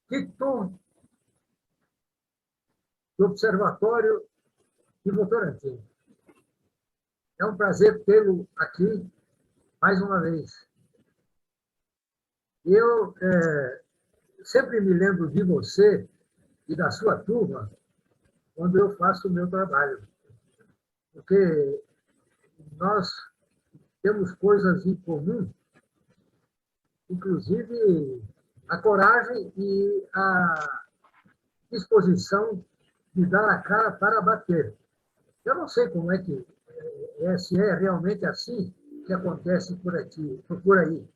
Tito do Observatório de Votorantim. É um prazer tê-lo aqui mais uma vez. Eu sempre me lembro de você e da sua turma quando eu faço o meu trabalho, porque nós temos coisas em comum, inclusive a coragem e a disposição de dar a cara para bater. Eu não sei como é que se é realmente assim que acontece por aqui, por aí,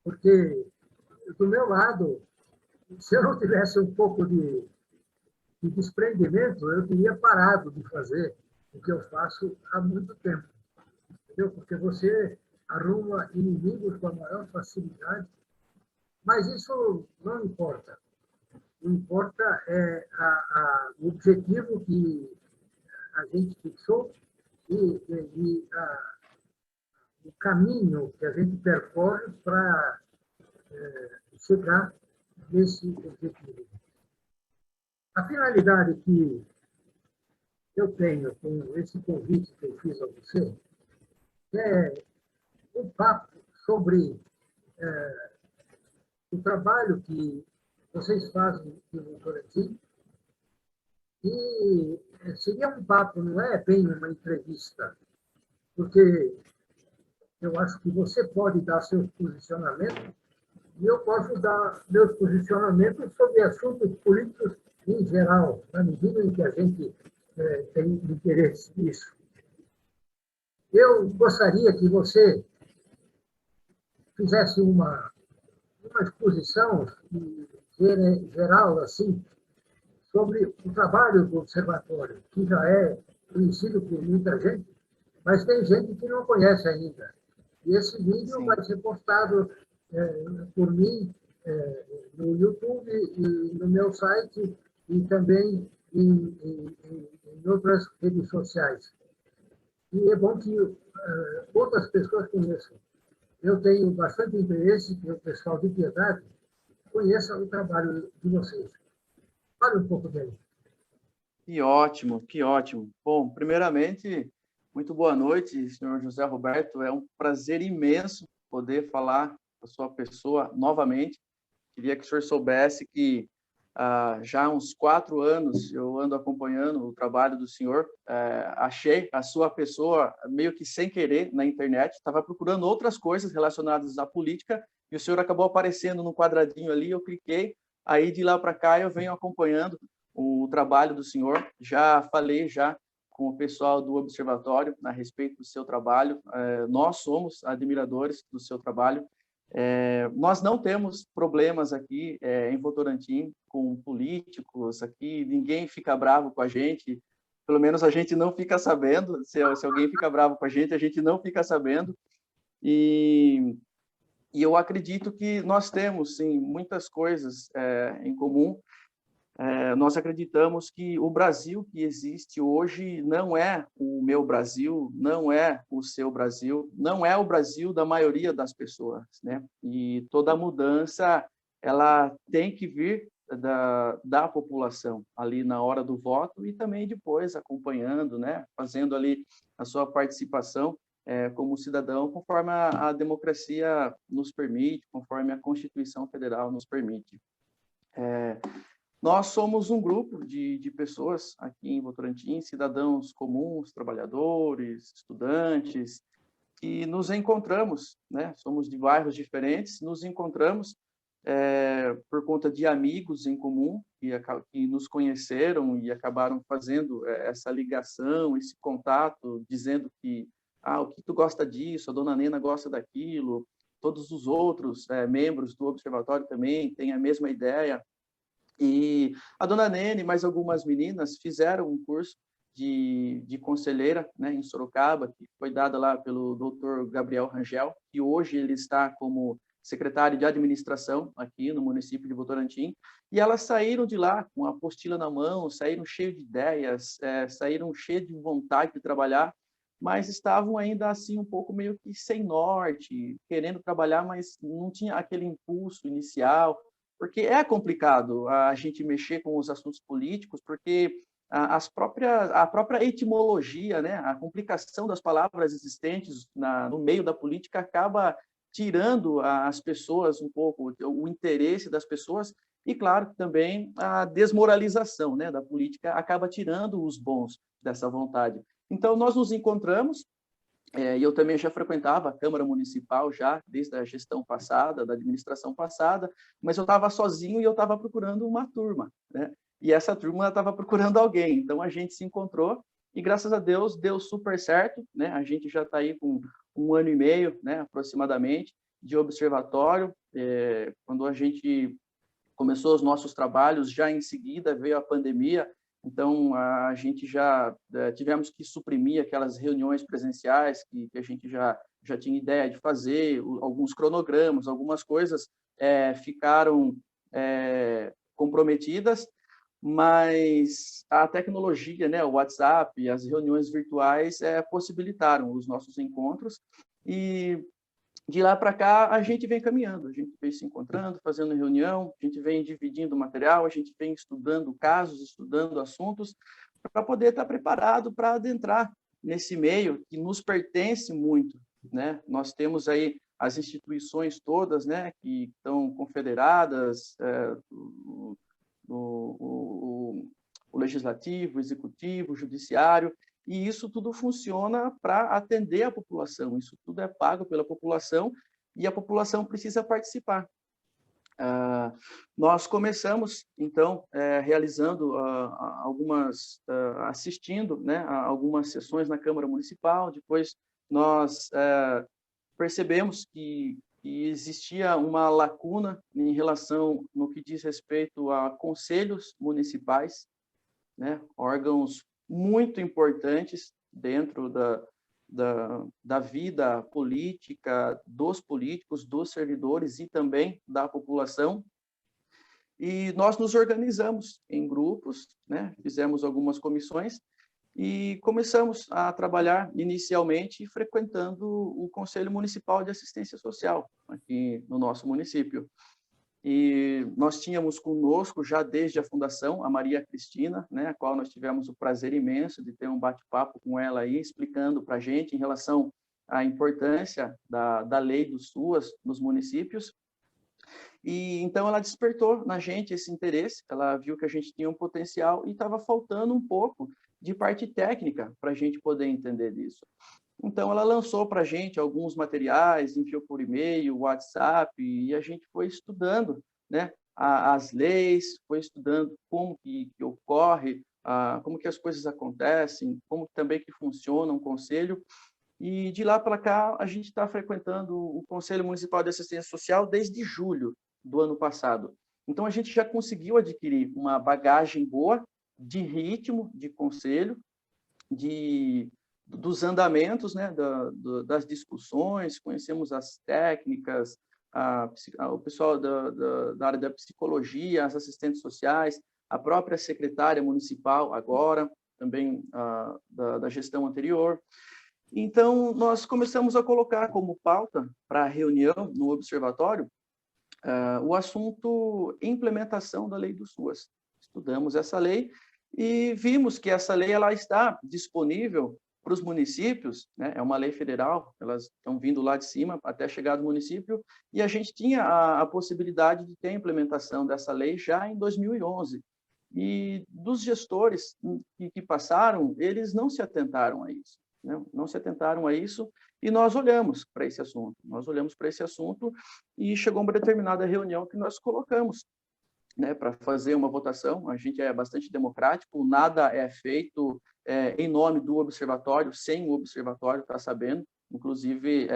porque do meu lado, se eu não tivesse um pouco de desprendimento, eu teria parado de fazer o que eu faço há muito tempo, entendeu? Porque você arruma inimigos com a maior facilidade, mas isso não importa. O que importa é o objetivo que a gente fixou e o caminho que a gente percorre para chegar nesse objetivo. A finalidade que eu tenho com esse convite que eu fiz a você é um papo sobre o trabalho que vocês fazem no Votorantim e seria um papo, não é bem uma entrevista, porque eu acho que você pode dar seus posicionamentos e eu posso dar meus posicionamentos sobre assuntos políticos em geral, na medida em que a gente tem interesse nisso. Eu gostaria que você fizesse uma exposição geral, assim, sobre o trabalho do observatório, que já é conhecido por muita gente, mas tem gente que não conhece ainda. E esse vídeo vai ser postado por mim no YouTube e no meu site e também em outras redes sociais. E é bom que outras pessoas conheçam. Eu tenho bastante interesse que o pessoal de Piedade conheça o trabalho de vocês. Fale um pouco dele. Que ótimo, que ótimo. Bom, primeiramente, muito boa noite, senhor José Roberto. É um prazer imenso poder falar com a sua pessoa novamente. Queria que o senhor soubesse que já há uns 4 anos eu ando acompanhando o trabalho do senhor. Achei a sua pessoa meio que sem querer na internet. Estava procurando outras coisas relacionadas à política e o senhor acabou aparecendo no quadradinho ali. Eu cliquei. Aí de lá para cá eu venho acompanhando o trabalho do senhor. Já falei com o pessoal do Observatório a respeito do seu trabalho. Nós somos admiradores do seu trabalho. Nós não temos problemas aqui em Votorantim com políticos, aqui ninguém fica bravo com a gente, pelo menos a gente não fica sabendo, se alguém fica bravo com a gente não fica sabendo, e eu acredito que nós temos, sim, muitas coisas em comum. Nós acreditamos que o Brasil que existe hoje não é o meu Brasil, não é o seu Brasil, não é o Brasil da maioria das pessoas, né? E toda mudança ela tem que vir da população ali na hora do voto e também depois acompanhando, né? Fazendo ali a sua participação como cidadão, conforme a democracia nos permite, conforme a Constituição Federal nos permite. Nós somos um grupo de pessoas aqui em Votorantim, cidadãos comuns, trabalhadores, estudantes, que nos encontramos, né? Somos de bairros diferentes, nos encontramos por conta de amigos em comum que nos conheceram e acabaram fazendo essa ligação, esse contato, dizendo que o que tu gosta disso, a dona Nena gosta daquilo, todos os outros membros do observatório também têm a mesma ideia. E a dona Nene e mais algumas meninas fizeram um curso de conselheira, né, em Sorocaba, que foi dada lá pelo Dr. Gabriel Rangel, que hoje ele está como secretário de administração aqui no município de Votorantim, e elas saíram de lá com a apostila na mão, saíram cheias de ideias, saíram cheias de vontade de trabalhar, mas estavam ainda assim um pouco meio que sem norte, querendo trabalhar, mas não tinha aquele impulso inicial, porque é complicado a gente mexer com os assuntos políticos, porque a própria etimologia, né, a complicação das palavras existentes no meio da política acaba tirando as pessoas um pouco, o interesse das pessoas, e, claro, também a desmoralização, né, da política acaba tirando os bons dessa vontade. Então, nós nos encontramos, e eu também já frequentava a Câmara Municipal já desde a gestão passada, da administração passada, mas eu estava sozinho e eu estava procurando uma turma, né? E essa turma estava procurando alguém. Então a gente se encontrou e graças a Deus deu super certo, né? A gente já está aí com 1 ano e meio, né, aproximadamente, de observatório. Quando a gente começou os nossos trabalhos, já em seguida veio a pandemia. Então, a gente já tivemos que suprimir aquelas reuniões presenciais que a gente já tinha ideia de fazer, alguns cronogramas, algumas coisas ficaram comprometidas, mas a tecnologia, né, o WhatsApp, as reuniões virtuais possibilitaram os nossos encontros e de lá para cá, a gente vem caminhando, a gente vem se encontrando, fazendo reunião, a gente vem dividindo material, a gente vem estudando casos, estudando assuntos, para poder estar preparado para adentrar nesse meio que nos pertence muito, né? Nós temos aí as instituições todas, né, que estão confederadas, o legislativo, o executivo, o judiciário, e isso tudo funciona para atender a população, isso tudo é pago pela população e a população precisa participar. Nós começamos, então, realizando assistindo, né, a algumas sessões na Câmara Municipal, depois nós percebemos que existia uma lacuna em relação no que diz respeito a conselhos municipais, né, órgãos muito importantes dentro da vida política, dos políticos, dos servidores e também da população. E nós nos organizamos em grupos, né, fizemos algumas comissões e começamos a trabalhar inicialmente frequentando o Conselho Municipal de Assistência Social, aqui no nosso município. E nós tínhamos conosco, já desde a fundação, a Maria Cristina, né, a qual nós tivemos o prazer imenso de ter um bate-papo com ela aí, explicando para a gente em relação à importância da lei dos SUAS nos municípios. E então ela despertou na gente esse interesse, ela viu que a gente tinha um potencial e estava faltando um pouco de parte técnica para a gente poder entender disso. Então, ela lançou para a gente alguns materiais, enviou por e-mail, WhatsApp, e a gente foi estudando, né, as leis, foi estudando como que ocorre, como que as coisas acontecem, como também que funciona um conselho. E de lá para cá, a gente está frequentando o Conselho Municipal de Assistência Social desde julho do ano passado. Então, a gente já conseguiu adquirir uma bagagem boa de ritmo de conselho, dos andamentos, né, das discussões, conhecemos as técnicas, o pessoal da área da psicologia, as assistentes sociais, a própria secretária municipal agora, também da gestão anterior. Então, nós começamos a colocar como pauta para a reunião no observatório o assunto implementação da lei do SUAS. Estudamos essa lei e vimos que essa lei ela está disponível para os municípios, né? É uma lei federal, elas estão vindo lá de cima até chegar no município, e a gente tinha a possibilidade de ter a implementação dessa lei já em 2011. E dos gestores que passaram, eles não se atentaram a isso, né? Não se atentaram a isso, e nós olhamos para esse assunto, e chegou uma determinada reunião que nós colocamos, né, para fazer uma votação. A gente é bastante democrático, nada é feito em nome do observatório, sem o observatório estar sabendo. Inclusive,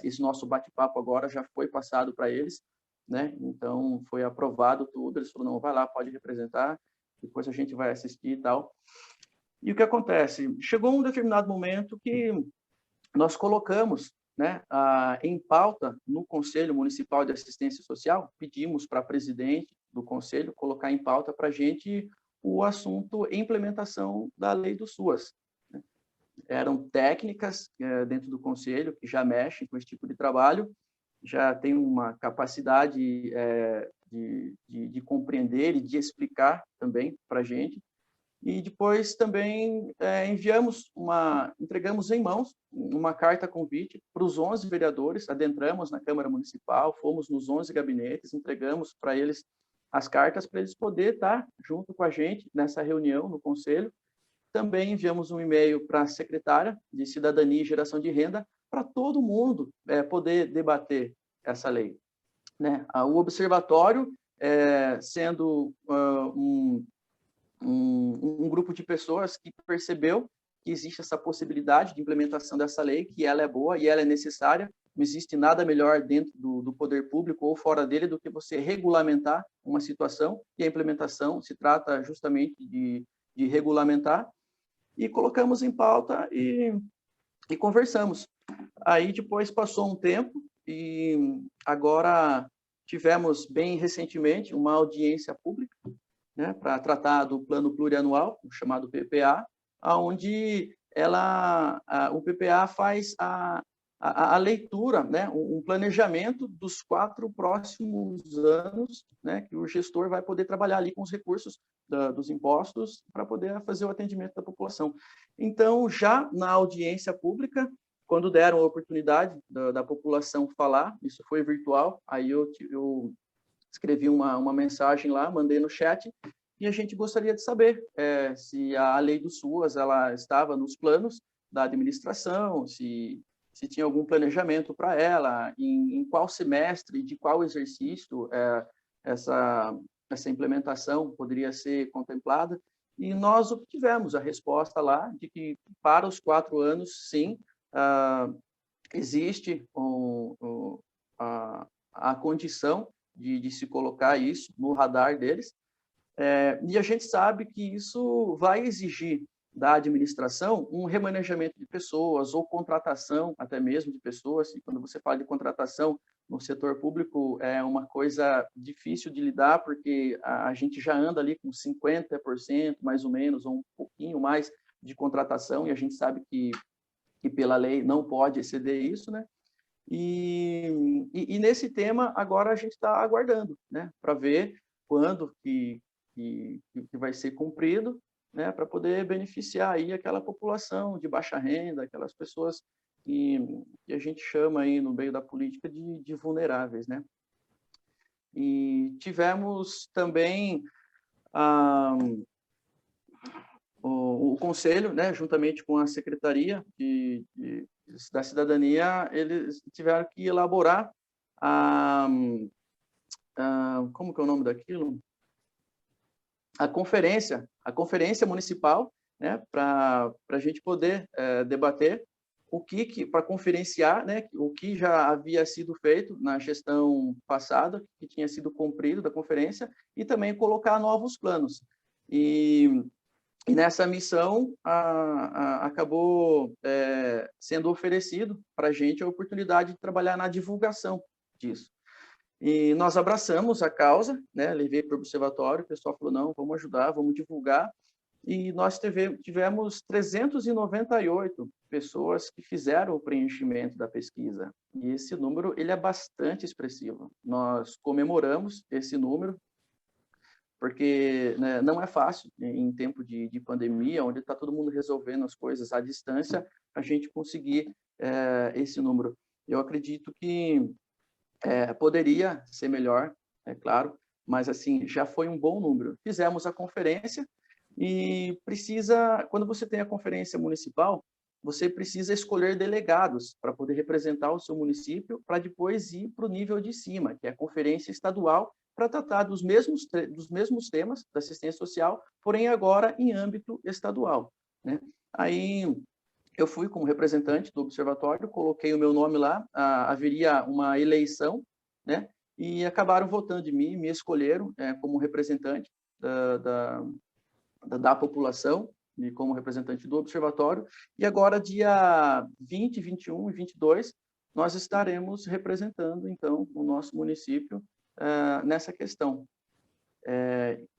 esse nosso bate-papo agora já foi passado para eles, né? Então, foi aprovado tudo. Eles falaram, não, vai lá, pode representar, depois a gente vai assistir e tal. E o que acontece? Chegou um determinado momento que nós colocamos, né, em pauta no Conselho Municipal de Assistência Social, pedimos para a presidente do Conselho colocar em pauta para a gente o assunto implementação da lei do SUAS. Né? Eram técnicas dentro do Conselho que já mexem com esse tipo de trabalho, já tem uma capacidade de compreender e de explicar também para a gente. E depois também entregamos em mãos uma carta convite para os 11 vereadores, adentramos na Câmara Municipal, fomos nos 11 gabinetes, entregamos para eles as cartas para eles poderem estar junto com a gente nessa reunião no Conselho. Também enviamos um e-mail para a secretária de Cidadania e Geração de Renda para todo mundo poder debater essa lei, né? O observatório, sendo um grupo de pessoas que percebeu que existe essa possibilidade de implementação dessa lei, que ela é boa e ela é necessária. Não existe nada melhor dentro do poder público ou fora dele do que você regulamentar uma situação, e a implementação se trata justamente de regulamentar. E colocamos em pauta e conversamos. Aí depois passou um tempo e agora tivemos bem recentemente uma audiência pública, né, para tratar do plano plurianual, chamado PPA, onde o PPA faz a leitura, né, um planejamento dos 4 próximos anos, né, que o gestor vai poder trabalhar ali com os recursos dos impostos para poder fazer o atendimento da população. Então, já na audiência pública, quando deram a oportunidade da população falar, isso foi virtual, aí eu escrevi uma mensagem lá, mandei no chat, e a gente gostaria de saber se a lei do SUAS ela estava nos planos da administração, se tinha algum planejamento para ela, em qual semestre, de qual exercício essa implementação poderia ser contemplada. E nós obtivemos a resposta lá de que para os 4 anos, sim, existe a condição de se colocar isso no radar deles. E a gente sabe que isso vai exigir da administração um remanejamento de pessoas ou contratação até mesmo de pessoas. E quando você fala de contratação no setor público, é uma coisa difícil de lidar, porque a gente já anda ali com 50%, mais ou menos, ou um pouquinho mais de contratação, e a gente sabe que pela lei não pode exceder isso, né? E nesse tema, agora a gente está aguardando, né, para ver quando que vai ser cumprido, né, para poder beneficiar aí aquela população de baixa renda, aquelas pessoas que a gente chama aí no meio da política de vulneráveis, né? E tivemos também o Conselho, né, juntamente com a Secretaria da Cidadania, eles tiveram que elaborar como que é o nome daquilo? A conferência municipal, né, para a gente poder debater para conferenciar, né, o que já havia sido feito na gestão passada, que tinha sido cumprido da conferência, e também colocar novos planos. E nessa missão acabou sendo oferecido para a gente a oportunidade de trabalhar na divulgação disso. E nós abraçamos a causa, né? Levei para o observatório, o pessoal falou, não, vamos ajudar, vamos divulgar. E nós tivemos 398 pessoas que fizeram o preenchimento da pesquisa. E esse número ele é bastante expressivo. Nós comemoramos esse número, porque, né, não é fácil, em tempo de pandemia, onde está todo mundo resolvendo as coisas à distância, a gente conseguir esse número. Eu acredito que poderia ser melhor, é claro, mas assim já foi um bom número. Fizemos a conferência e quando você tem a conferência municipal, você precisa escolher delegados para poder representar o seu município, para depois ir para o nível de cima, que é a conferência estadual, para tratar dos mesmos temas da assistência social, porém agora em âmbito estadual, né? Aí eu fui como representante do observatório, coloquei o meu nome lá, haveria uma eleição, né? E acabaram votando em mim, me escolheram como representante da população, e como representante do observatório. E agora, dia 20, 21 e 22, nós estaremos representando, então, o nosso município nessa questão.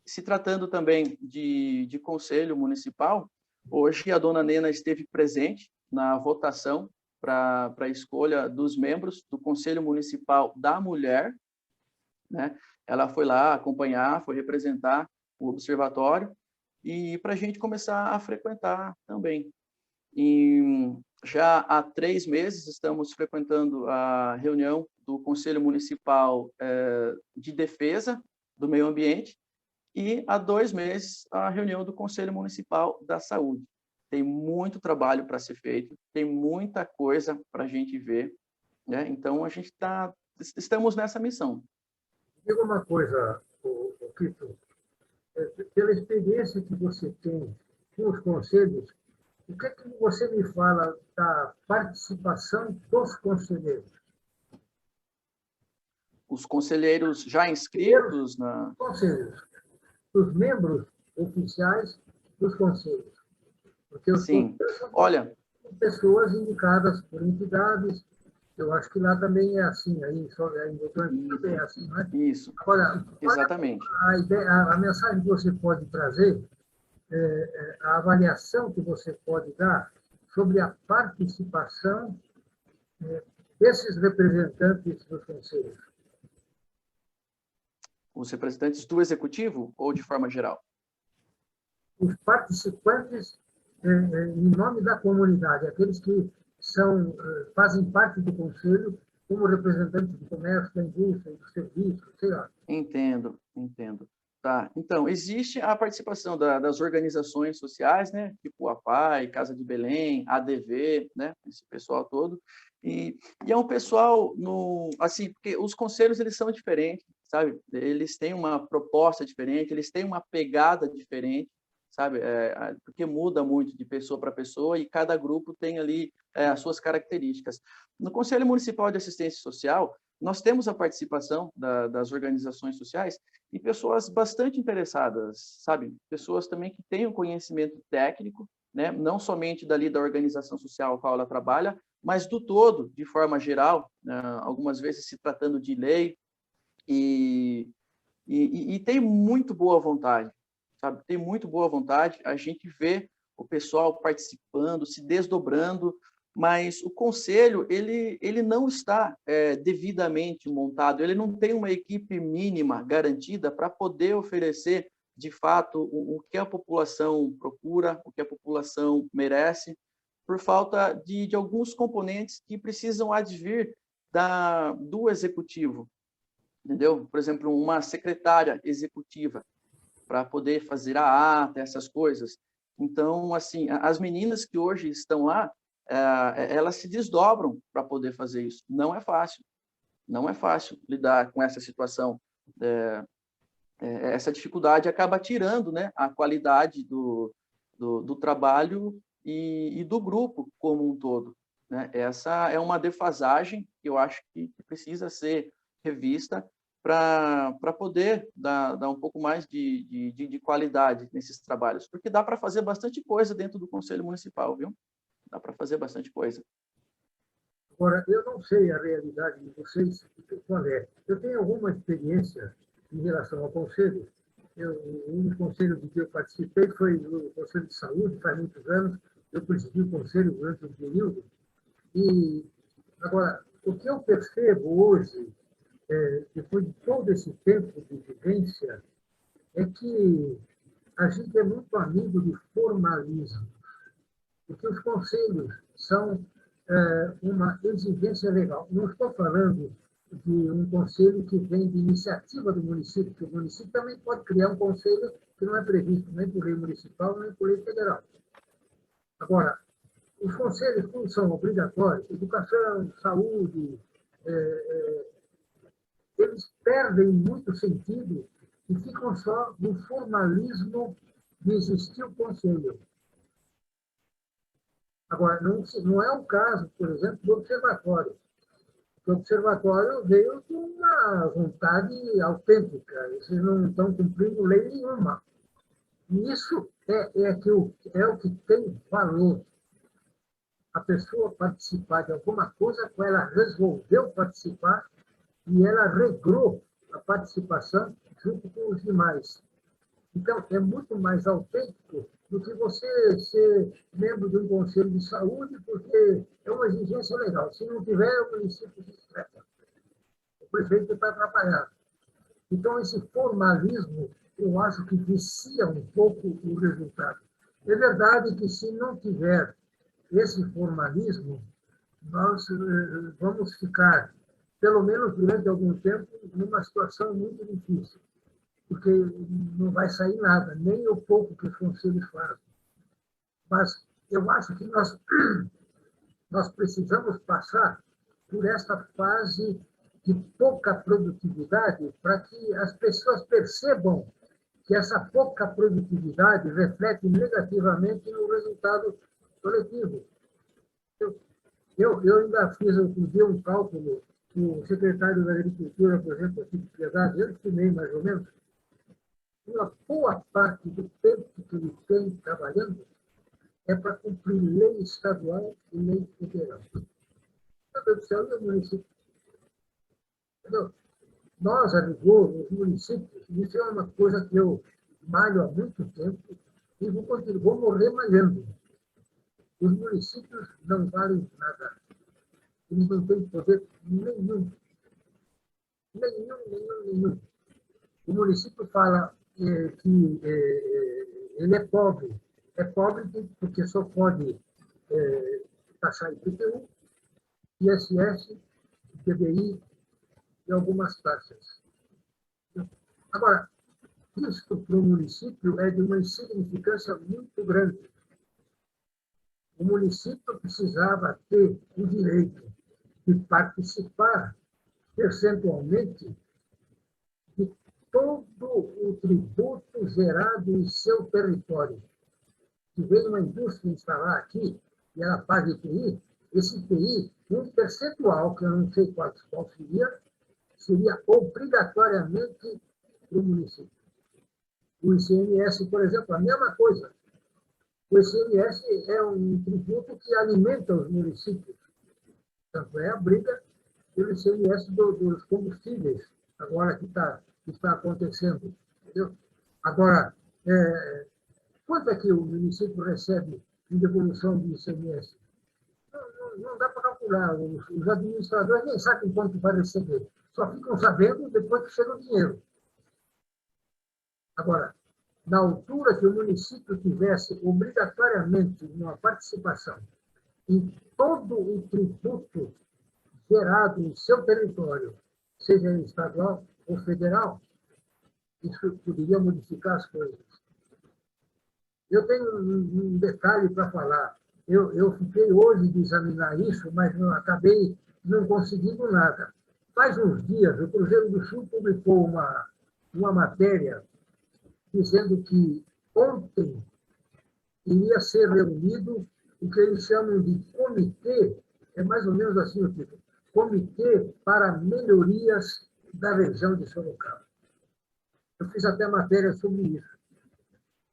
Se tratando também de conselho municipal, hoje a dona Nena esteve presente na votação para a escolha dos membros do Conselho Municipal da Mulher, né? ela foi lá acompanhar, foi representar o observatório e para a gente começar a frequentar também. E já há 3 meses estamos frequentando a reunião do Conselho Municipal de Defesa do Meio Ambiente e há 2 meses a reunião do Conselho Municipal da Saúde. Tem muito trabalho para ser feito, tem muita coisa para a gente ver, né? Então estamos nessa missão. Diga uma coisa, Kito, pela experiência que você tem com os conselhos, o que é que você me fala da participação dos conselheiros? Os conselheiros já inscritos na... Conselheiros, os membros oficiais dos conselhos. Porque os Sim, conselheiros são olha... pessoas indicadas por entidades. Eu acho que lá também é assim, aí em Votorantim também é assim, não é? Isso, Agora, exatamente. a ideia, a mensagem que você pode trazer, a avaliação que você pode dar sobre a participação desses representantes dos conselhos. Os representantes do executivo ou de forma geral? Os participantes em nome da comunidade, aqueles que fazem parte do conselho como representantes do comércio, da indústria, do serviço, sei lá. Entendo. Tá. Então, existe a participação das organizações sociais, né? Tipo a PAI, Casa de Belém, ADV, né? Esse pessoal todo. E é um pessoal, assim, porque os conselhos, eles são diferentes, sabe? Eles têm uma proposta diferente, eles têm uma pegada diferente, sabe? Porque muda muito de pessoa para pessoa e cada grupo tem ali as suas características. No Conselho Municipal de Assistência Social, nós temos a participação das organizações sociais e pessoas bastante interessadas, sabe? Pessoas também que têm um conhecimento técnico, né? Não somente dali da organização social a qual ela trabalha, mas do todo, de forma geral, algumas vezes se tratando de lei, e tem muito boa vontade, sabe? Tem muito boa vontade, a gente vê o pessoal participando, se desdobrando, mas o conselho, ele não está devidamente montado, ele não tem uma equipe mínima garantida para poder oferecer, de fato, o que a população procura, o que a população merece, por falta de alguns componentes que precisam advir do executivo, entendeu? Por exemplo, uma secretária executiva para poder fazer a ata, essas coisas. Então, assim, as meninas que hoje estão lá, elas se desdobram para poder fazer isso. Não é fácil lidar com essa situação. Essa dificuldade acaba tirando, né, a qualidade do trabalho e do grupo como um todo, né? Essa é uma defasagem que eu acho que precisa ser revista para poder dar um pouco mais de qualidade nesses trabalhos, porque dá para fazer bastante coisa dentro do Conselho Municipal, viu? Dá para fazer bastante coisa. Agora, eu não sei a realidade de vocês, qual é. Eu tenho alguma experiência em relação ao conselho. Um dos conselhos de que eu participei foi o Conselho de Saúde, faz muitos anos. Eu presidi o conselho durante um período. E, agora, o que eu percebo hoje, depois de todo esse tempo de vivência, é que a gente é muito amigo de formalismo, porque os conselhos são uma exigência legal. Não estou falando de um conselho que vem de iniciativa do município, que o município também pode criar um conselho que não é previsto nem por lei municipal, nem por lei federal. Agora, os conselhos, como são obrigatórios, educação, saúde, eles perdem muito sentido e ficam só no formalismo de existir o conselho. Agora, não é o caso, por exemplo, do observatório. O observatório veio com uma vontade autêntica. Eles não estão cumprindo lei nenhuma. E isso é o que tem valor. A pessoa participar de alguma coisa, ela resolveu participar e ela regrou a participação junto com os demais. Então, é muito mais autêntico do que você ser membro de um conselho de saúde, porque é uma exigência legal. Se não tiver, o município se estressa. O prefeito está atrapalhado. Então, esse formalismo, eu acho que vicia um pouco o resultado. É verdade que, se não tiver esse formalismo, nós vamos ficar, pelo menos durante algum tempo, numa situação muito difícil, porque não vai sair nada, nem o pouco que os conselhos fazem. Mas eu acho que nós precisamos passar por esta fase de pouca produtividade para que as pessoas percebam que essa pouca produtividade reflete negativamente no resultado coletivo. Eu ainda fiz outro dia um cálculo, o secretário da Agricultura, por exemplo, aqui de Piedade, eu estimei mais ou menos, uma boa parte do tempo que ele tem trabalhando é para cumprir lei estadual e lei federal. Meu Deus do céu, e o município? Entendeu? Nós, a rigor, os municípios, isso é uma coisa que eu malho há muito tempo e vou morrer malhando. Os municípios não valem nada. Eles não têm poder nenhum. Nenhum. O município fala que ele é pobre. É pobre porque só pode taxar IPTU, ISS, PBI e algumas taxas. Agora, isso para o município é de uma insignificância muito grande. O município precisava ter o direito de participar percentualmente de todo o tributo gerado em seu território. Se vem uma indústria instalar aqui e ela paga IPI, esse IPI, um percentual, que eu não sei qual seria obrigatoriamente para o município. O ICMS, por exemplo, a mesma coisa. O ICMS é um tributo que alimenta os municípios. Tanto é a briga pelo ICMS dos combustíveis, agora que está acontecendo. Entendeu? Agora, quanto é que o município recebe em devolução do ICMS? Não dá para calcular. Os administradores nem sabem quanto vai receber. Só ficam sabendo depois que chega o dinheiro. Agora, na altura que o município tivesse obrigatoriamente uma participação em todo o tributo gerado em seu território, seja estadual ou federal, isso poderia modificar as coisas. Eu tenho um detalhe para falar. Eu fiquei hoje de examinar isso, mas acabei não conseguindo nada. Faz uns dias, o Cruzeiro do Sul publicou uma matéria dizendo que ontem iria ser reunido o que eles chamam de comitê, é mais ou menos assim o título, Comitê para Melhorias da Região de Sorocaba. Eu fiz até matéria sobre isso.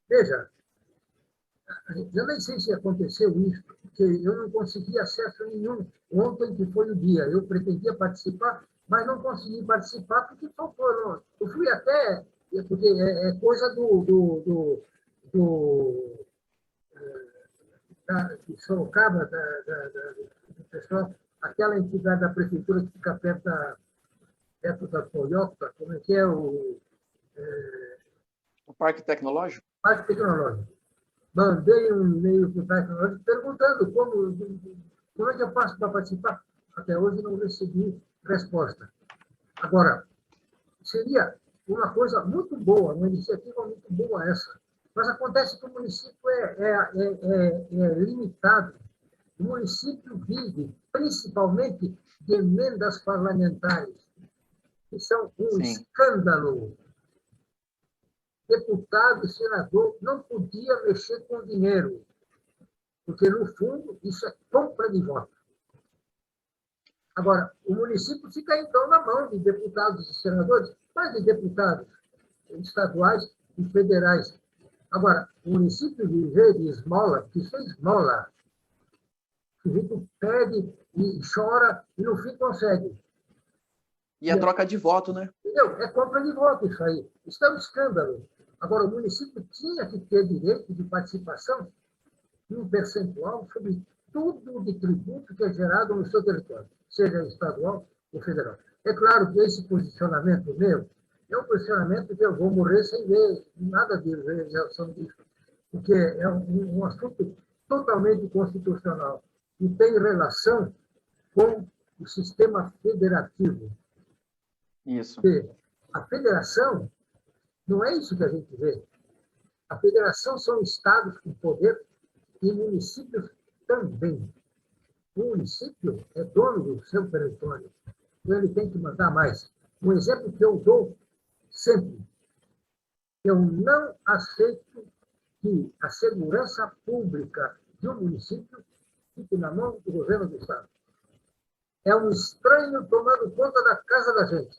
Veja, eu nem sei se aconteceu isso, porque eu não consegui acesso nenhum ontem, que foi o dia. Eu pretendia participar, mas não consegui participar porque faltou. Eu fui até, porque é coisa de Sorocaba, do pessoal, aquela entidade da prefeitura que fica perto da Toyota, como é que é o Parque Tecnológico? Parque Tecnológico. Mandei um e-mail para o Parque Tecnológico perguntando como é que eu faço para participar. Até hoje não recebi resposta. Agora, seria uma coisa muito boa, uma iniciativa muito boa essa. Mas acontece que o município é limitado. O município vive principalmente de emendas parlamentares, que são um escândalo. Deputado e senador não podia mexer com dinheiro, porque, no fundo, isso é compra de voto. Agora, o município fica, então, na mão de deputados e senadores, mas de deputados estaduais e federais. Agora, o município viver de esmola, que isso é esmola. O sujeito pede e chora e, no fim, consegue. E a troca de voto, né? Entendeu? É compra de voto isso aí. Isso é um escândalo. Agora, o município tinha que ter direito de participação em um percentual sobre tudo de tributo que é gerado no seu território, seja estadual ou federal. É claro que esse posicionamento meu É um posicionamento que eu vou morrer sem ver nada de realização disso, porque é um assunto totalmente constitucional e tem relação com o sistema federativo. Isso. Porque a federação não é isso que a gente vê. A federação são estados com poder e municípios também. O município é dono do seu território, então ele tem que mandar mais. Um exemplo que eu dou sempre: eu não aceito que a segurança pública de um município fique na mão do governo do Estado. É um estranho tomando conta da casa da gente.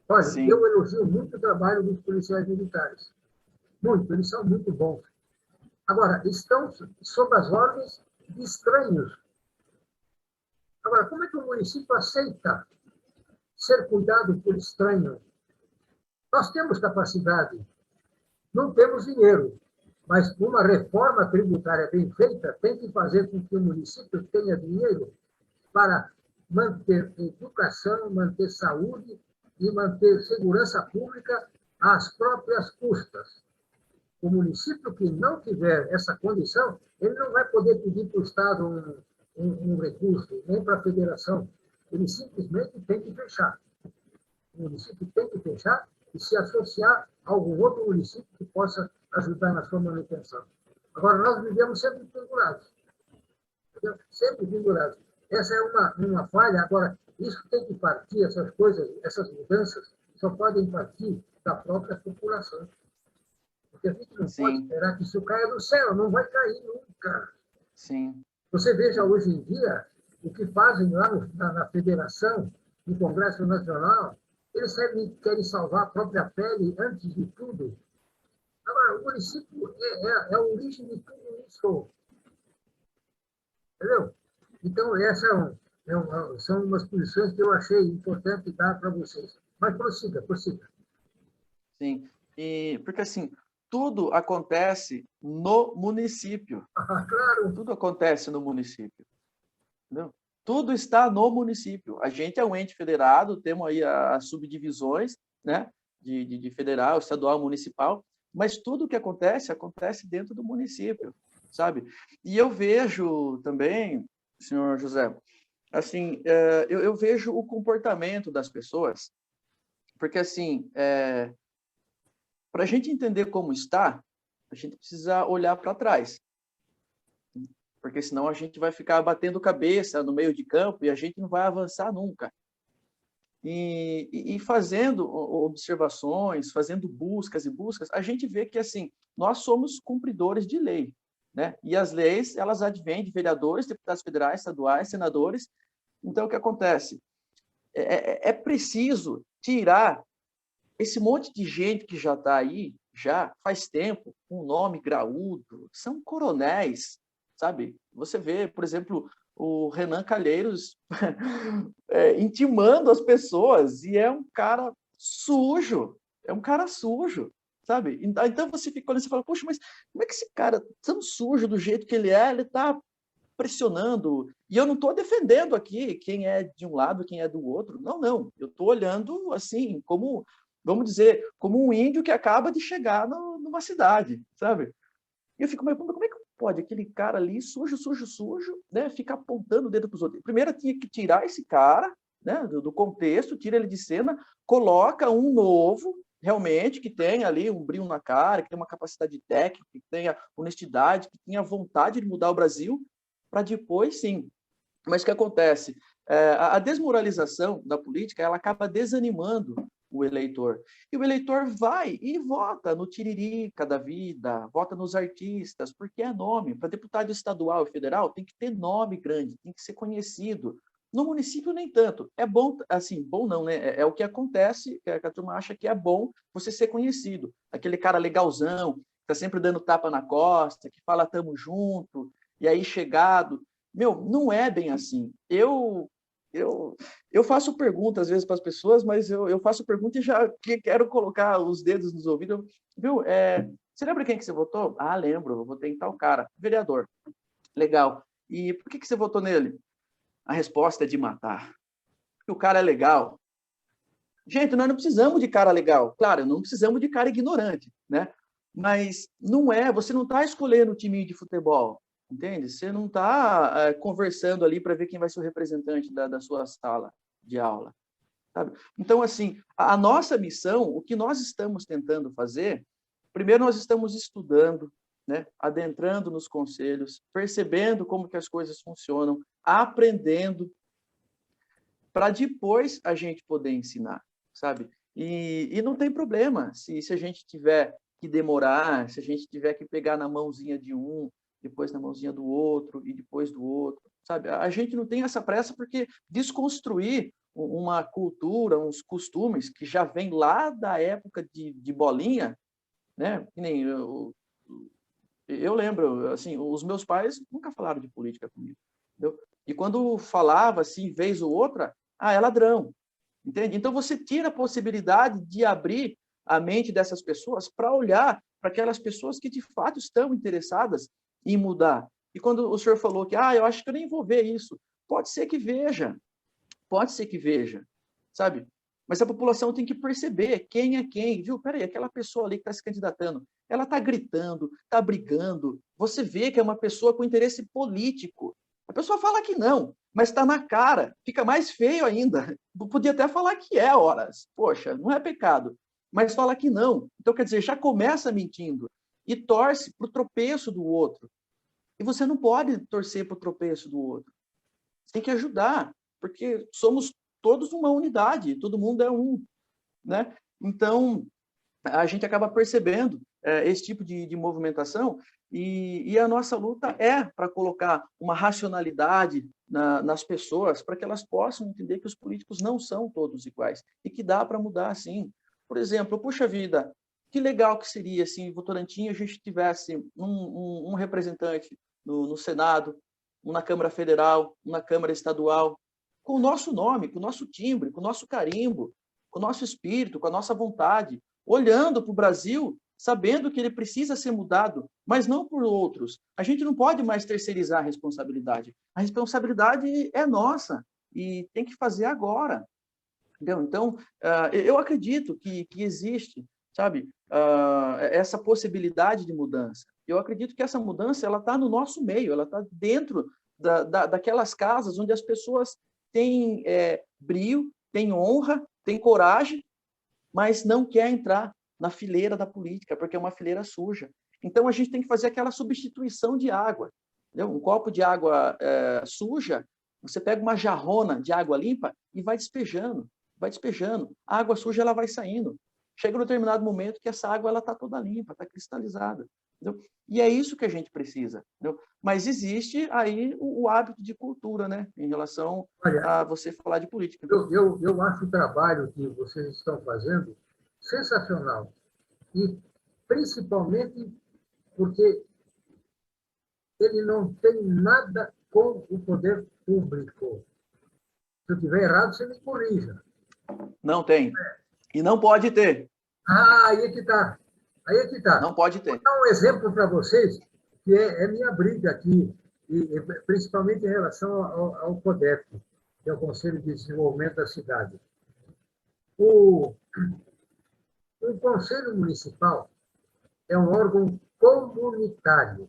Olha, Sim. eu elogio muito o trabalho dos policiais militares. Muito, eles são muito bons. Agora, estão sob as ordens de estranhos. Agora, como é que o município aceita ser cuidado por estranho? Nós temos capacidade, não temos dinheiro, mas uma reforma tributária bem feita tem que fazer com que o município tenha dinheiro para manter educação, manter saúde e manter segurança pública às próprias custas. O município que não tiver essa condição, ele não vai poder pedir para o Estado um recurso, nem para a federação. Ele simplesmente tem que fechar. O município tem que fechar e se associar a algum outro município que possa ajudar na sua manutenção. Agora, nós vivemos sempre pendurados. Sempre pendurados. Essa é uma falha. Agora, isso tem que partir, essas coisas, essas mudanças, só podem partir da própria população. Porque a gente não pode esperar que isso caia do céu, não vai cair nunca. Sim. Você veja hoje em dia o que fazem lá na federação, no Congresso Nacional, eles querem salvar a própria pele antes de tudo. Agora, o município é a origem de tudo isso. Entendeu? Então, essas são umas posições que eu achei importante dar para vocês. Mas prossiga. Sim. E porque assim, tudo acontece no município. Ah, claro. Tudo acontece no município. Entendeu? Tudo está no município. A gente é um ente federado, temos aí as subdivisões, né, de federal, estadual, municipal, mas tudo que acontece dentro do município, sabe? E eu vejo também, senhor José, assim, eu vejo o comportamento das pessoas, porque assim, para a gente entender como está, a gente precisa olhar para trás, porque senão a gente vai ficar batendo cabeça no meio de campo e a gente não vai avançar nunca. E fazendo observações, fazendo buscas e buscas, a gente vê que assim nós somos cumpridores de lei, né? E as leis elas advêm de vereadores, deputados federais, estaduais, senadores. Então o que acontece? É preciso tirar esse monte de gente que já está aí, já faz tempo, com um nome graúdo, são coronéis, sabe? Você vê, por exemplo, o Renan Calheiros intimando as pessoas, e é um cara sujo, sabe? Então você fica olhando e fala, poxa, mas como é que esse cara, tão sujo do jeito que ele está pressionando? E eu não estou defendendo aqui quem é de um lado, quem é do outro, não, eu estou olhando assim, como, vamos dizer, como um índio que acaba de chegar numa cidade, sabe? E eu fico, mas como é que pode aquele cara ali, sujo, né, ficar apontando o dedo para os outros? Primeiro tinha que tirar esse cara, né, do contexto, tira ele de cena, coloca um novo, realmente, que tenha ali um brilho na cara, que tenha uma capacidade técnica, que tenha honestidade, que tenha vontade de mudar o Brasil, para depois, sim. Mas o que acontece? A desmoralização da política, ela acaba desanimando o eleitor. E o eleitor vai e vota no Tiririca da vida, vota nos artistas, porque é nome. Para deputado estadual e federal, tem que ter nome grande, tem que ser conhecido. No município, nem tanto. É bom, assim, bom não, né? É o que acontece, que a turma acha que é bom você ser conhecido. Aquele cara legalzão, que está sempre dando tapa na costa, que fala tamo junto, e aí chegado. Meu, não é bem assim. Eu faço perguntas às vezes para as pessoas, mas eu faço pergunta e já quero colocar os dedos nos ouvidos. Viu? Você lembra quem que você votou? Ah, lembro, eu votei em tal cara. Vereador. Legal. E por que você votou nele? A resposta é de matar. Porque o cara é legal. Gente, nós não precisamos de cara legal. Claro, não precisamos de cara ignorante, né? Mas não é, você não está escolhendo o time de futebol, entende? Você não está conversando ali para ver quem vai ser o representante da sua sala de aula, sabe? Então, assim, a nossa missão, o que nós estamos tentando fazer, primeiro nós estamos estudando, né? Adentrando nos conselhos, percebendo como que as coisas funcionam, aprendendo, para depois a gente poder ensinar, sabe? E não tem problema se a gente tiver que demorar, se a gente tiver que pegar na mãozinha de um, depois na mãozinha do outro e depois do outro, sabe? A gente não tem essa pressa porque desconstruir uma cultura, uns costumes que já vem lá da época de bolinha, né? Que nem eu lembro, assim, os meus pais nunca falaram de política comigo, entendeu? E quando falava, assim, vez ou outra, é ladrão, entende? Então, você tira a possibilidade de abrir a mente dessas pessoas para olhar para aquelas pessoas que, de fato, estão interessadas em mudar. E quando o senhor falou que, eu acho que eu nem vou ver isso, pode ser que veja, sabe? Mas a população tem que perceber quem é quem, viu? Peraí, aquela pessoa ali que está se candidatando, ela está gritando, está brigando. Você vê que é uma pessoa com interesse político. A pessoa fala que não, mas está na cara. Fica mais feio ainda. Podia até falar que é, horas. Poxa, não é pecado. Mas fala que não. Então, quer dizer, já começa mentindo e torce para o tropeço do outro. E você não pode torcer para o tropeço do outro. Você tem que ajudar, porque somos todos uma unidade, todo mundo é um, né? Então, a gente acaba percebendo esse tipo de movimentação e a nossa luta é para colocar uma racionalidade nas pessoas, para que elas possam entender que os políticos não são todos iguais e que dá para mudar sim. Por exemplo, puxa vida, que legal que seria se em Votorantim a gente tivesse um representante no Senado, um na Câmara Federal, um na Câmara Estadual, com o nosso nome, com o nosso timbre, com o nosso carimbo, com o nosso espírito, com a nossa vontade, olhando para o Brasil, sabendo que ele precisa ser mudado, mas não por outros. A gente não pode mais terceirizar a responsabilidade. A responsabilidade é nossa e tem que fazer agora. Entendeu? Então, eu acredito que existe, sabe, essa possibilidade de mudança. Eu acredito que essa mudança ela está no nosso meio, ela está dentro daquelas casas onde as pessoas têm brio, têm honra, têm coragem, mas não quer entrar na fileira da política, porque é uma fileira suja. Então, a gente tem que fazer aquela substituição de água. Entendeu? Um copo de água suja, você pega uma jarrona de água limpa e vai despejando, vai despejando. A água suja ela vai saindo. Chega um determinado momento que essa água está toda limpa, está cristalizada. Entendeu? E é isso que a gente precisa. Entendeu? Mas existe aí o hábito de cultura, né? Em relação a você falar de política. Eu acho o trabalho que vocês estão fazendo sensacional. E, principalmente, porque ele não tem nada com o poder público. Se eu estiver errado, você me corrija. Não tem. E não pode ter. Aí é que está. Aí é que está. Não pode ter. Vou dar um exemplo para vocês, que é minha briga aqui, e principalmente em relação ao CODEP, que é o Conselho de Desenvolvimento da Cidade. O Conselho Municipal é um órgão comunitário.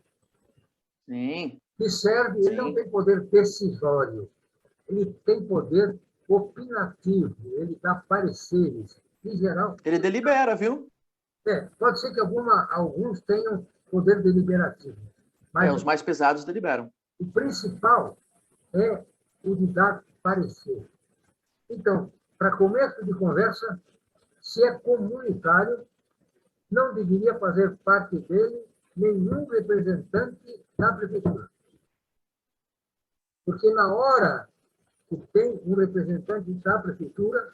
Sim. Que serve, ele não tem poder decisório, ele tem poder opinativo, ele dá pareceres. Em geral. Ele delibera, viu? Pode ser que alguns tenham poder deliberativo. Mas os mais pesados deliberam. O principal é o de dar parecer. Então, para começo de conversa, se é comunitário, não deveria fazer parte dele nenhum representante da prefeitura. Porque na hora que tem um representante da prefeitura,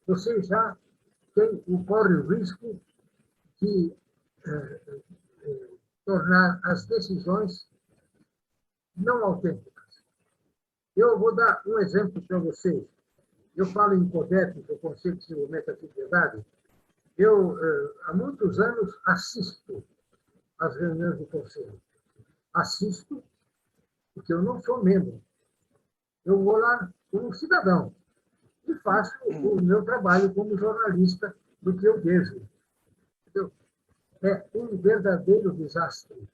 você já corre o risco de tornar as decisões não autênticas. Eu vou dar um exemplo para vocês. Eu falo em CODEP, que é o Conselho de Desenvolvimento da Sociedade. Eu, há muitos anos, assisto às reuniões do Conselho. Assisto, porque eu não sou membro. Eu vou lá como cidadão. e faço o meu trabalho como jornalista do que eu devo. Entendeu? É um verdadeiro desastre.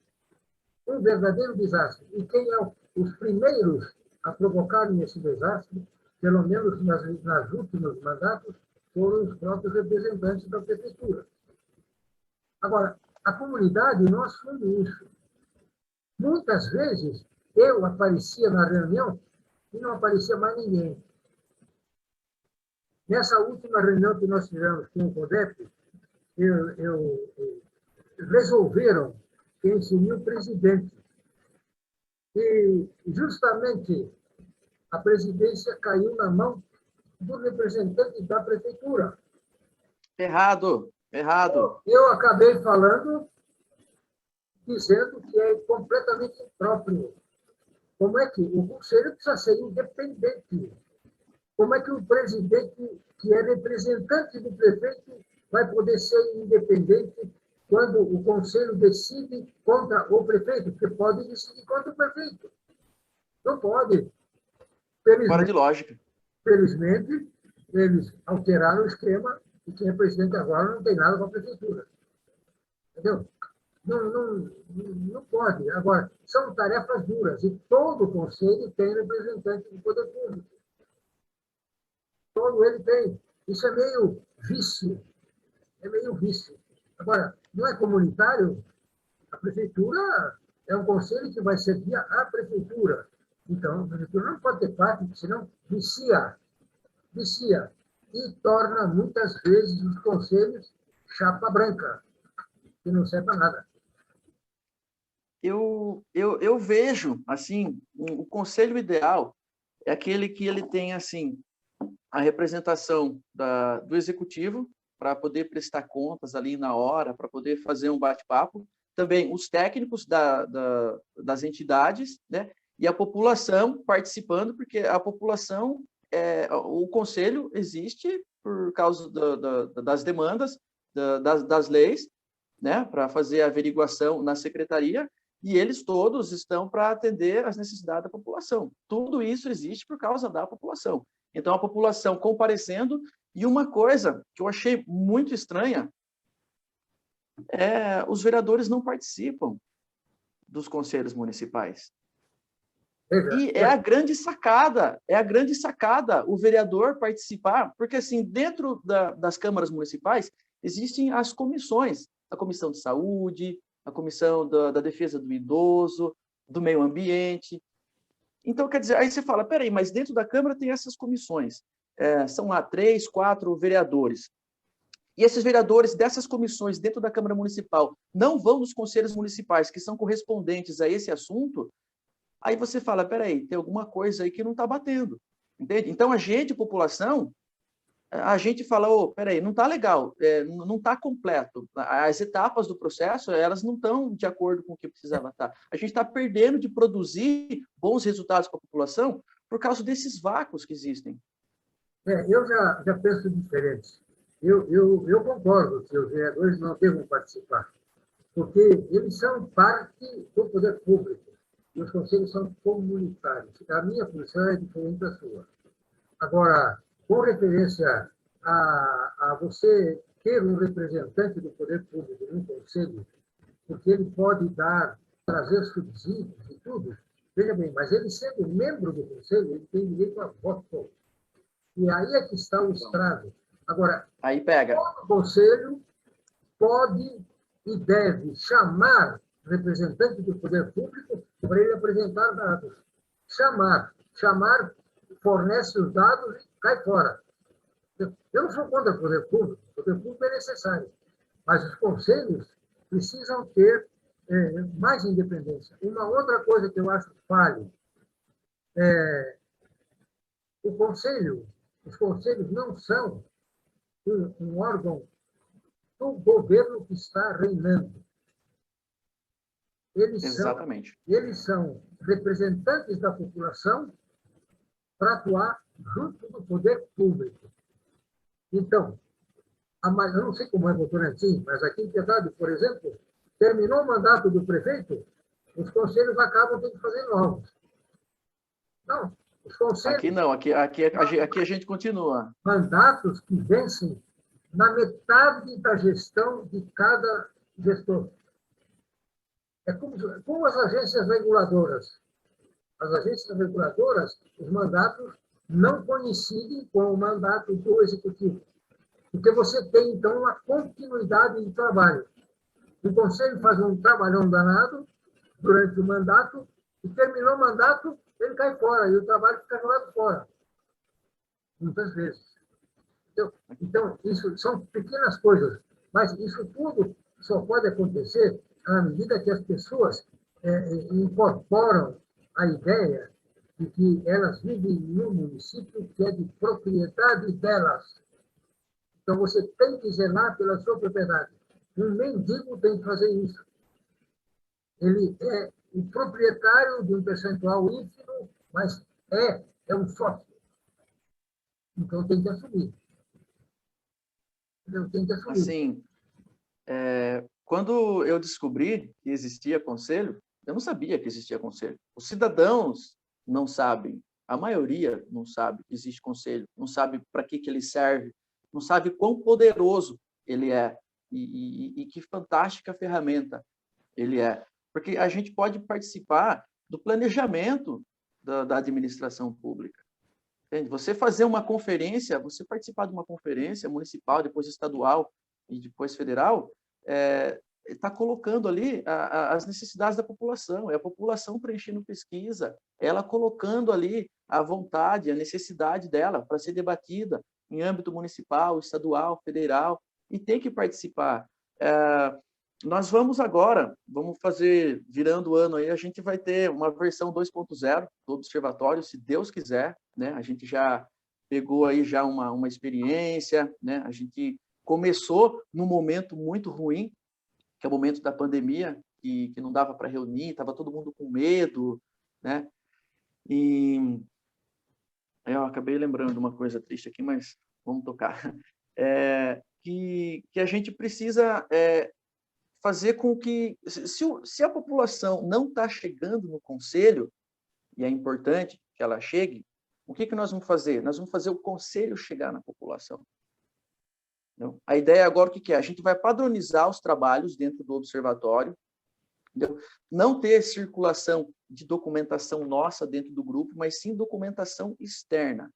Um verdadeiro desastre. E quem é os primeiros a provocarem esse desastre, pelo menos nas últimos mandatos, foram os próprios representantes da prefeitura. Agora, a comunidade não assume isso. Muitas vezes, eu aparecia na reunião e não aparecia mais ninguém. Nessa última reunião que nós tivemos com o CODEP, resolveram que inserir o presidente. E, justamente, a presidência caiu na mão do representante da prefeitura. Errado, errado. Eu acabei falando, dizendo que é completamente impróprio. Como é que o conselho precisa ser independente? Como é que o presidente, que é representante do prefeito, vai poder ser independente quando o conselho decide contra o prefeito? Porque pode decidir contra o prefeito. Não pode. Fora de lógica. Felizmente, eles alteraram o esquema e quem é presidente agora não tem nada com a prefeitura. Entendeu? Não pode. Agora, são tarefas duras e todo o conselho tem representante do poder público. Todo ele tem. Isso é meio vício. É meio vício. Agora, não é comunitário? A prefeitura é um conselho que vai servir à prefeitura. Então, a prefeitura não pode ter parte, senão vicia. Vicia. E torna, muitas vezes, os conselhos chapa branca, que não serve para nada. Eu vejo, assim, o conselho ideal é aquele que ele tem, assim, a representação do executivo para poder prestar contas ali na hora, para poder fazer um bate-papo, também os técnicos das entidades, né? E a população participando, porque a população, o conselho existe por causa das demandas, das leis, né? Para fazer a averiguação na secretaria, e eles todos estão para atender às necessidades da população. Tudo isso existe por causa da população. Então, a população comparecendo, e uma coisa que eu achei muito estranha, os vereadores não participam dos conselhos municipais. E é a grande sacada o vereador participar, porque, assim, dentro das câmaras municipais, existem as comissões, a comissão de saúde, a comissão da defesa do idoso, do meio ambiente. Então, quer dizer, aí você fala, peraí, mas dentro da Câmara tem essas comissões. São lá 3, 4 vereadores. E esses vereadores dessas comissões dentro da Câmara Municipal não vão nos conselhos municipais que são correspondentes a esse assunto, aí você fala, peraí, tem alguma coisa aí que não está batendo. Entende? Então, a gente, população, a gente fala, peraí, não está legal, não está completo. As etapas do processo, elas não estão de acordo com o que precisava estar. A gente está perdendo de produzir bons resultados para a população por causa desses vácuos que existem. Eu já penso diferente. Eu concordo que os vereadores não devam participar, porque eles são parte do poder público e os conselhos são comunitários. A minha função é diferente da sua. Agora, com referência a você ter um representante do poder público no conselho, porque ele pode trazer subsídios e tudo, veja bem, mas ele sendo membro do conselho, ele tem direito a voto. E aí é que está o estrago. Agora, aí pega. Todo conselho pode e deve chamar representante do poder público para ele apresentar dados. Chamar fornece os dados e cai fora. Eu não sou contra o poder público é necessário, mas os conselhos precisam ter mais independência. Uma outra coisa que eu acho falho os conselhos não são um órgão do governo que está reinando. Eles são representantes da população para atuar junto do poder público. Então, eu não sei como é Votorantim, mas aqui em Piedade, por exemplo, terminou o mandato do prefeito, os conselhos acabam tendo que fazer novos. Não, Os Aqui conselhos, não, aqui a gente continua. mandatos que vencem na metade da gestão de cada gestor. É como as agências reguladoras. As agências reguladoras, os mandatos não coincidem com o mandato do executivo, porque você tem, então, uma continuidade de trabalho. O conselho faz um trabalhão danado durante o mandato, e terminou o mandato, ele cai fora, e o trabalho fica jogado fora, muitas vezes. Então, isso são pequenas coisas, mas isso tudo só pode acontecer à medida que as pessoas incorporam a ideia de que elas vivem em um município que é de propriedade delas. Então, você tem que zelar pela sua propriedade. Um mendigo tem que fazer isso. Ele é o proprietário de um percentual ínfimo, mas é um sócio. Então, tem que assumir. Eu tenho que assumir. Assim, quando eu descobri que existia conselho, eu não sabia que existia conselho. Os cidadãos não sabem, a maioria não sabe que existe conselho, não sabe para que ele serve, não sabe quão poderoso ele é e que fantástica ferramenta ele é. Porque a gente pode participar do planejamento da administração pública. Entende? Você fazer uma conferência, você participar de uma conferência municipal, depois estadual e depois federal, está colocando ali as necessidades da população, é a população preenchendo pesquisa, ela colocando ali a vontade, a necessidade dela para ser debatida em âmbito municipal, estadual, federal, e tem que participar. Nós vamos fazer, virando o ano aí, a gente vai ter uma versão 2.0 do Observatório, se Deus quiser, né? A gente já pegou aí já uma experiência, né? A gente começou num momento muito ruim, que é o momento da pandemia, que não dava para reunir, estava todo mundo com medo, né? E eu acabei lembrando de uma coisa triste aqui, mas vamos tocar. Que a gente precisa fazer com que, se a população não está chegando no conselho, e é importante que ela chegue, o que nós vamos fazer? Nós vamos fazer o conselho chegar na população. Entendeu? A ideia agora, o que é? A gente vai padronizar os trabalhos dentro do observatório, entendeu? Não ter circulação de documentação nossa dentro do grupo, mas sim documentação externa.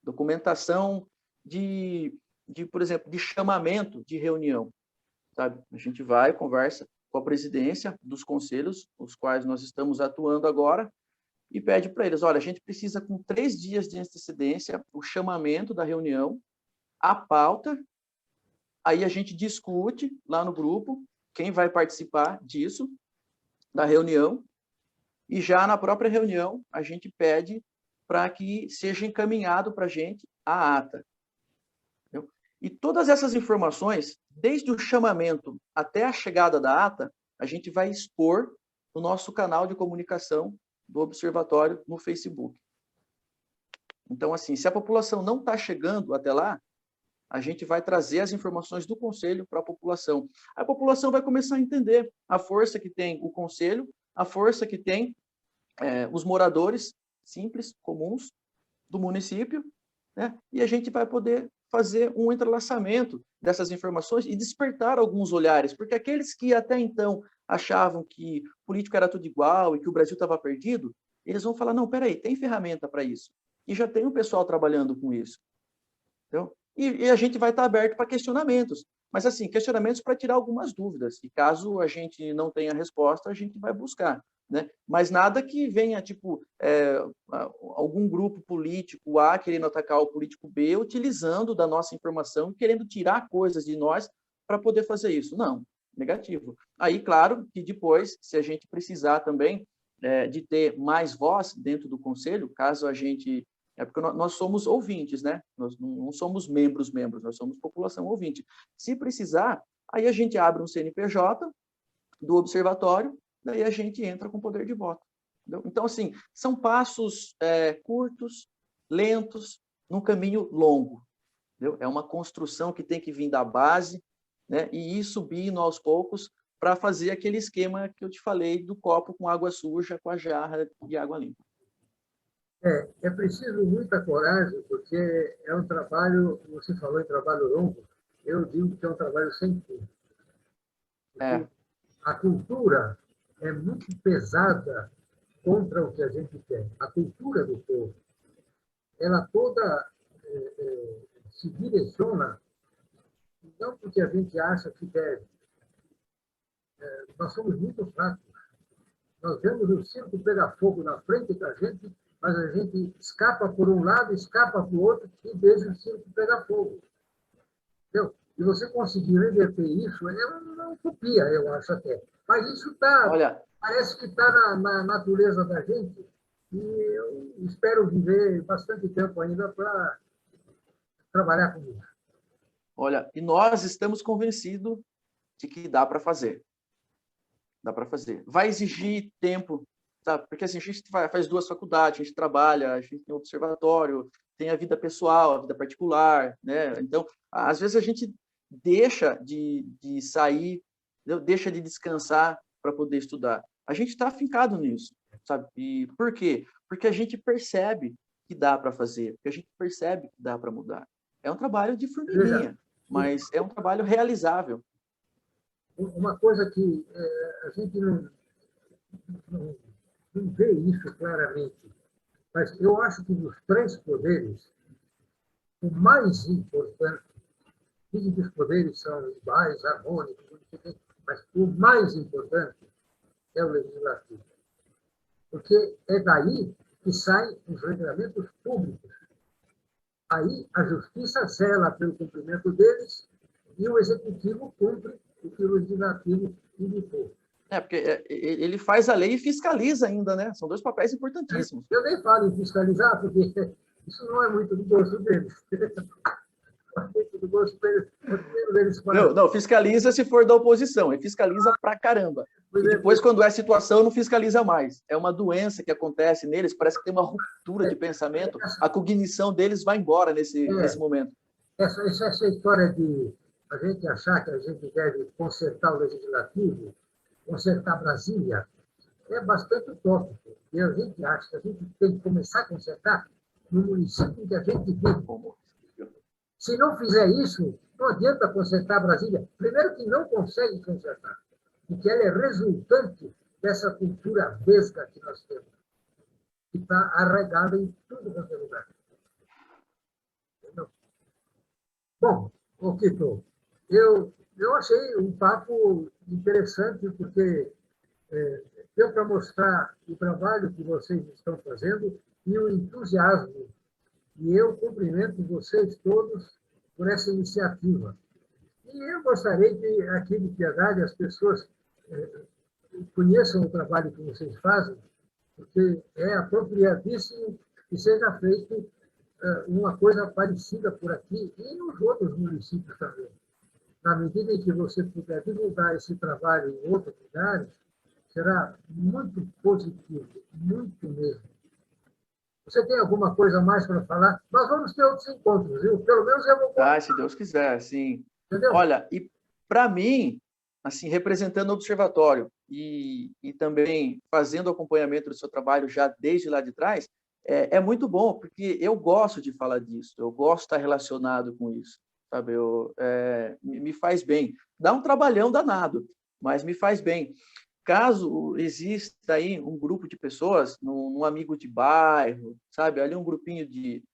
Documentação por exemplo, de chamamento de reunião. Sabe? A gente vai, conversa com a presidência dos conselhos, os quais nós estamos atuando agora, e pede para eles, olha, a gente precisa com 3 dias de antecedência o chamamento da reunião, a pauta, aí a gente discute lá no grupo quem vai participar disso, da reunião, e já na própria reunião a gente pede para que seja encaminhado para a gente a ata. Entendeu? E todas essas informações, desde o chamamento até a chegada da ata, a gente vai expor no nosso canal de comunicação do Observatório no Facebook. Então, assim, se a população não está chegando até lá, a gente vai trazer as informações do Conselho para a população. A população vai começar a entender a força que tem o Conselho, a força que tem os moradores simples, comuns do município, né? E a gente vai poder fazer um entrelaçamento dessas informações e despertar alguns olhares, porque aqueles que até então achavam que político era tudo igual e que o Brasil estava perdido, eles vão falar, não, peraí, tem ferramenta para isso. E já tem um pessoal trabalhando com isso. Entendeu? E a gente vai estar aberto para questionamentos. Mas, assim, questionamentos para tirar algumas dúvidas. E caso a gente não tenha resposta, a gente vai buscar. Né? Mas nada que venha, tipo, algum grupo político A querendo atacar o político B, utilizando da nossa informação, querendo tirar coisas de nós para poder fazer isso. Não, negativo. Aí, claro, que depois, se a gente precisar também de ter mais voz dentro do conselho, caso a gente... porque nós somos ouvintes, né? Nós não somos membros, nós somos população ouvinte. Se precisar, aí a gente abre um CNPJ do observatório, daí a gente entra com poder de voto. Entendeu? Então, assim, são passos curtos, lentos, num caminho longo. Entendeu? É uma construção que tem que vir da base, né? E ir subindo aos poucos para fazer aquele esquema que eu te falei do copo com água suja, com a jarra de água limpa. É preciso muita coragem, porque é um trabalho, você falou em trabalho longo, eu digo que é um trabalho sem fim, porque É, a cultura é muito pesada contra o que a gente quer. A cultura do povo, ela toda se direciona, não porque a gente acha que deve. Nós somos muito fracos. Nós vemos o circo pegar fogo na frente da gente, mas a gente escapa por um lado, escapa para o outro e deixa o circo pegar fogo. Entendeu? E você conseguir reverter isso é uma utopia, eu acho até. Mas isso olha, parece que está na natureza da gente e eu espero viver bastante tempo ainda para trabalhar com isso. olha, e nós estamos convencidos de que dá para fazer. Dá para fazer. Vai exigir tempo, tá? Porque assim, a gente faz duas faculdades, a gente trabalha, a gente tem um observatório, tem a vida pessoal, a vida particular, né? Então, às vezes a gente deixa de sair, deixa de descansar para poder estudar. A gente está afincado nisso, sabe? E por quê? Porque a gente percebe que dá para fazer, porque a gente percebe que dá para mudar. É um trabalho de Veja, formiguinha, mas é um trabalho realizável. uma coisa que a gente não, não vê isso claramente, mas eu acho que dos três poderes, o mais importante, dizem que os poderes são iguais, harmônicos, mas o mais importante é o legislativo. Porque é daí que saem os regulamentos públicos. Aí a justiça zela pelo cumprimento deles e o executivo cumpre o que o legislativo indicou. É, porque ele faz a lei e fiscaliza ainda, né? São dois papéis importantíssimos. Eu nem falo em fiscalizar, porque isso não é muito do gosto deles. Não é muito do gosto deles. Eles Não, falam, não, fiscaliza se for da oposição, e fiscaliza pra caramba. por E exemplo, depois, quando é situação, não fiscaliza mais. É uma doença que acontece neles, parece que tem uma ruptura de pensamento, a cognição deles vai embora nesse momento. essa história de a gente achar que a gente deve consertar o legislativo, consertar Brasília, é bastante utópico. E a gente acha que a gente tem que começar a consertar no município que a gente vive. Se não fizer isso, não adianta consertar Brasília. Primeiro que não consegue consertar, porque ela é resultante dessa cultura vesga que nós temos, que está arraigada em tudo quanto é lugar. Entendeu? Bom, o Kito, eu achei um papo interessante, porque deu para mostrar o trabalho que vocês estão fazendo e o entusiasmo. E eu cumprimento vocês todos por essa iniciativa. E eu gostaria que, aqui de Piedade, as pessoas conheçam o trabalho que vocês fazem, porque é apropriadíssimo que seja feito uma coisa parecida por aqui e nos outros municípios também. Na medida em que você puder divulgar esse trabalho em outros lugares, será muito positivo, muito mesmo. Você tem alguma coisa mais para falar? Nós vamos ter outros encontros, viu? Pelo menos eu vou Ah, convidar, se Deus quiser, assim. entendeu? Olha, e para mim, assim, representando o observatório e também fazendo acompanhamento do seu trabalho já desde lá de trás, é muito bom, porque eu gosto de falar disso, eu gosto de estar relacionado com isso, sabe? Me faz bem. Dá um trabalhão danado, mas me faz bem. Caso exista aí um grupo de pessoas, um amigo de bairro, sabe? Ali um grupinho de,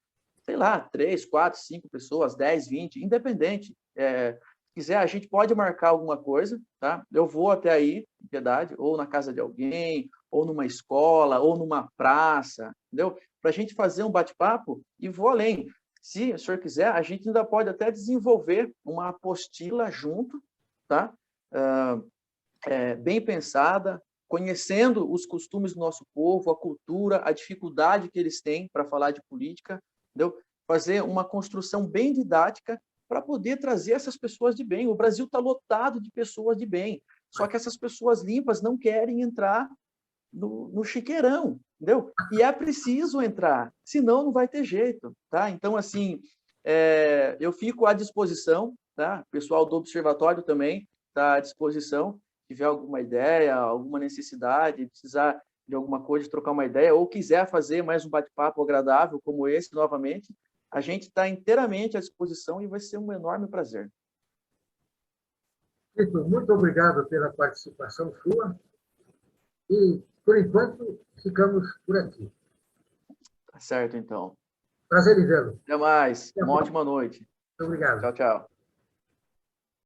sei lá, 3, 4, 5 pessoas, 10, 20, independente. Se quiser, a gente pode marcar alguma coisa, tá? Eu vou até aí, em Piedade, ou na casa de alguém, ou numa escola, ou numa praça, entendeu? Para a gente fazer um bate-papo e vou além. Se o senhor quiser, a gente ainda pode até desenvolver uma apostila junto, tá? Bem pensada, conhecendo os costumes do nosso povo, a cultura, a dificuldade que eles têm para falar de política, entendeu? Fazer uma construção bem didática para poder trazer essas pessoas de bem. O Brasil está lotado de pessoas de bem, só que essas pessoas limpas não querem entrar no chiqueirão, entendeu? E é preciso entrar, senão não vai ter jeito, tá? Então, assim, eu fico à disposição, tá? O pessoal do observatório também está à disposição. Se tiver alguma ideia, alguma necessidade, precisar de alguma coisa, de trocar uma ideia, ou quiser fazer mais um bate-papo agradável como esse novamente, a gente está inteiramente à disposição e vai ser um enorme prazer. Tito, muito obrigado pela participação sua e, por enquanto, ficamos por aqui. Tá certo, então. Prazer em vê-lo. Até mais. Uma ótima noite. Muito obrigado. Tchau, tchau.